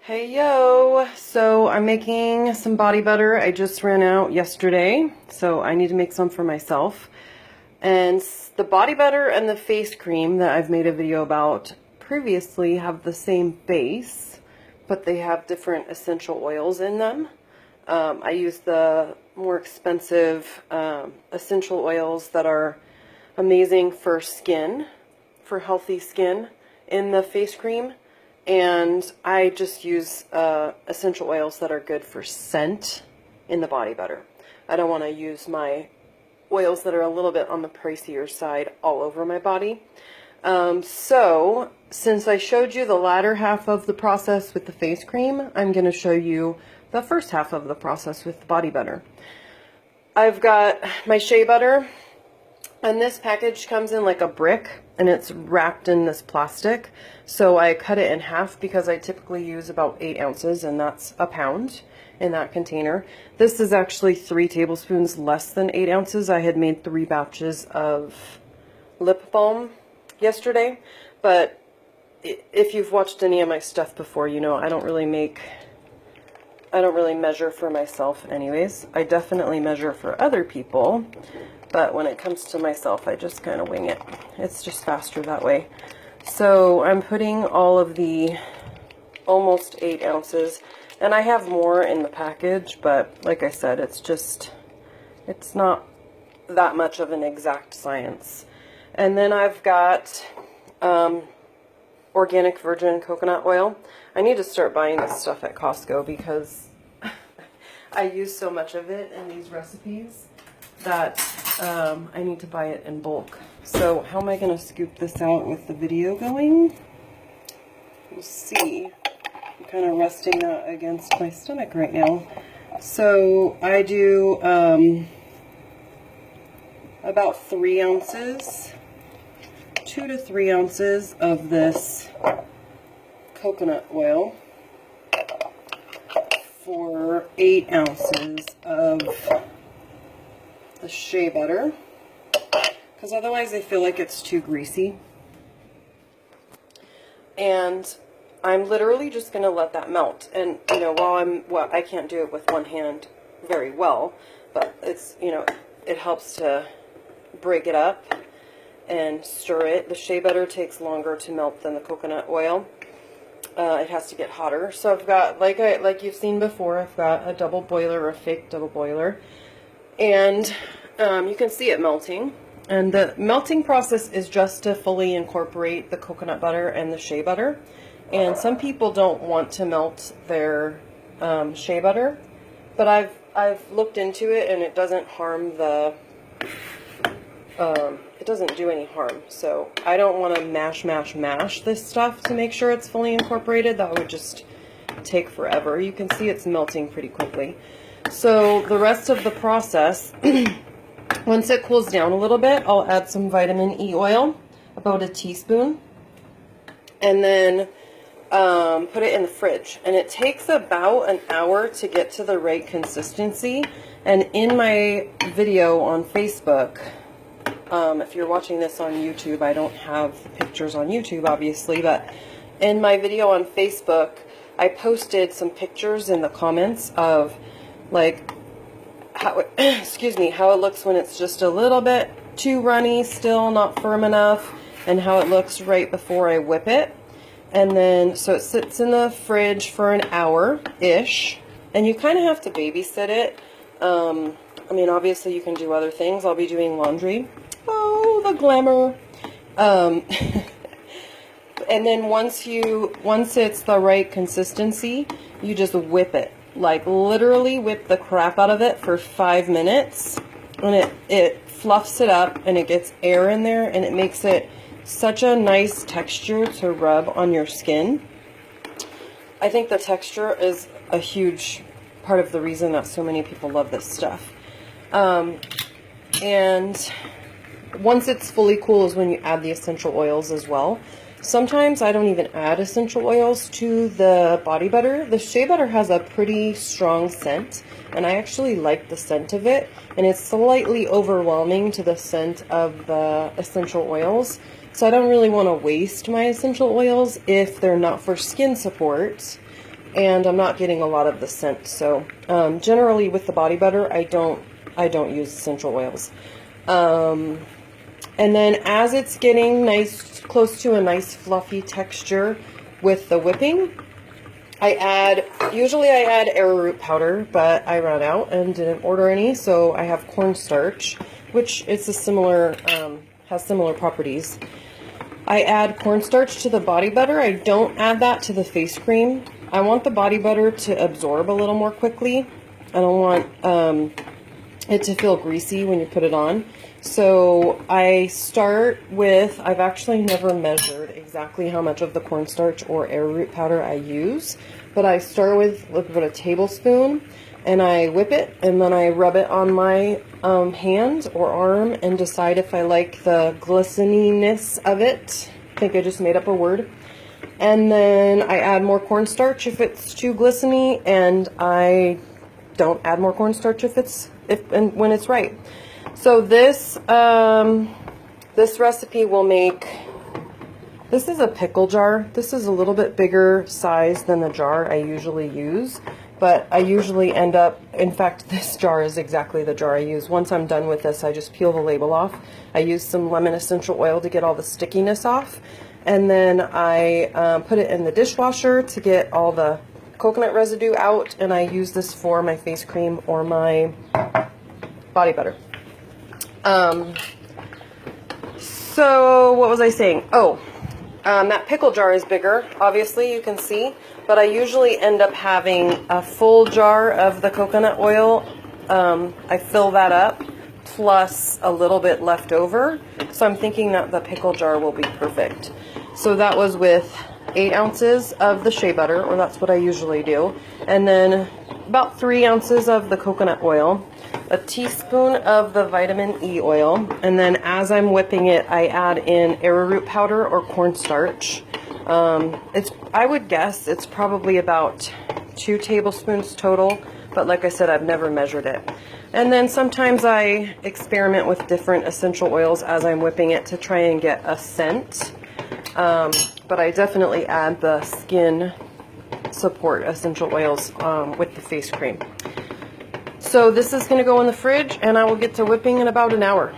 Hey yo! So I'm making some body butter. I just ran out yesterday, so I need to make some for myself. And the body butter and the face cream that I've made a video about previously have the same base, but they have different essential oils in them. I use the more expensive essential oils that are amazing for skin, for healthy skin in the face cream. And I just use essential oils that are good for scent in the body butter. I don't want to use my oils that are a little bit on the pricier side all over my body. So since I showed you the latter half of the process with the face cream, I'm going to show you the first half of the process with the body butter. I've got my shea butter, and this package comes in like a brick, and it's wrapped in this plastic. So I cut it in half because I typically use about 8 ounces, and that's a pound in that container. This is actually 3 tablespoons less than 8 ounces. I had made 3 batches of lip balm yesterday, but if you've watched any of my stuff before, you know I don't really measure for myself anyways. I definitely measure for other people, but when it comes to myself, I just kind of wing it. It's just faster that way. So I'm putting all of the almost 8 ounces, and I have more in the package, but like I said, it's not that much of an exact science. And then I've got organic virgin coconut oil. I need to start buying this stuff at Costco because I use so much of it in these recipes that I need to buy it in bulk. So how am I going to scoop this out with the video going? We'll see. I'm kind of resting that against my stomach right now. So I do about 3 ounces, 2 to 3 ounces of this coconut oil for 8 ounces of the shea butter, because otherwise I feel like it's too greasy. And I'm literally just going to let that melt. And, you know, I can't do it with one hand very well, but it's, you know, it helps to break it up and stir it. The shea butter takes longer to melt than the coconut oil. It has to get hotter. So I've got, like you've seen before, I've got a double boiler, or a fake double boiler. And you can see it melting. And the melting process is just to fully incorporate the coconut butter and the shea butter. And some people don't want to melt their shea butter, but I've looked into it, and it doesn't harm the it doesn't do any harm. So I don't want to mash this stuff to make sure it's fully incorporated. That would just take forever. You can see it's melting pretty quickly. So the rest of the process, once it cools down a little bit, I'll add some vitamin E oil, about a teaspoon, and then put it in the fridge. And it takes about an hour to get to the right consistency. And in my video on Facebook, if you're watching this on YouTube, I don't have the pictures on YouTube, obviously, but in my video on Facebook, I posted some pictures in the comments of, like, how it, excuse me, how it looks when it's just a little bit too runny, still not firm enough, and how it looks right before I whip it. And then, so it sits in the fridge for an hour-ish, and you kind of have to babysit it. I mean, obviously you can do other things. I'll be doing laundry. Oh, the glamour. And then once it's the right consistency, you just whip it. Like, literally whip the crap out of it for 5 minutes, and it fluffs it up, and it gets air in there, and it makes it such a nice texture to rub on your skin. I think the texture is a huge part of the reason that so many people love this stuff. And once it's fully cool is when you add the essential oils as well. Sometimes I don't even add essential oils to the body butter. The shea butter has a pretty strong scent, and I actually like the scent of it, and it's slightly overwhelming to the scent of the essential oils. So I don't really want to waste my essential oils if they're not for skin support. and I'm not getting a lot of the scent. So generally with the body butter, I don't use essential oils. And then as it's getting nice, close to a nice fluffy texture with the whipping, usually I add arrowroot powder, but I ran out and didn't order any, so I have cornstarch, which it's a similar, has similar properties. I add cornstarch to the body butter. I don't add that to the face cream. I want the body butter to absorb a little more quickly. I don't want it to feel greasy when you put it on. So I start with, I've actually never measured exactly how much of the cornstarch or arrowroot powder I use, but I start with about a tablespoon, and I whip it, and then I rub it on my hand or arm and decide if I like the glisteniness of it. I think I just made up a word. And then I add more cornstarch if it's too glistening, and I don't add more cornstarch when it's right. So this this recipe will make, this is a pickle jar. This is a little bit bigger size than the jar I usually use, but I usually end up, in fact, this jar is exactly the jar I use. Once I'm done with this, I just peel the label off. I use some lemon essential oil to get all the stickiness off, and then I put it in the dishwasher to get all the coconut residue out, and I use this for my face cream or my body butter. So what was I saying? Oh, that pickle jar is bigger, obviously you can see, but I usually end up having a full jar of the coconut oil. I fill that up plus a little bit left over, so I'm thinking that the pickle jar will be perfect. So that was with 8 ounces of the shea butter, or that's what I usually do, and then about 3 ounces of the coconut oil, a teaspoon of the vitamin E oil, and then as I'm whipping it, I add in arrowroot powder or cornstarch. I would guess it's probably about 2 tablespoons total, but like I said, I've never measured it. And then sometimes I experiment with different essential oils as I'm whipping it to try and get a scent. But I definitely add the skin support essential oils with the face cream. So this is going to go in the fridge, and I will get to whipping in about an hour.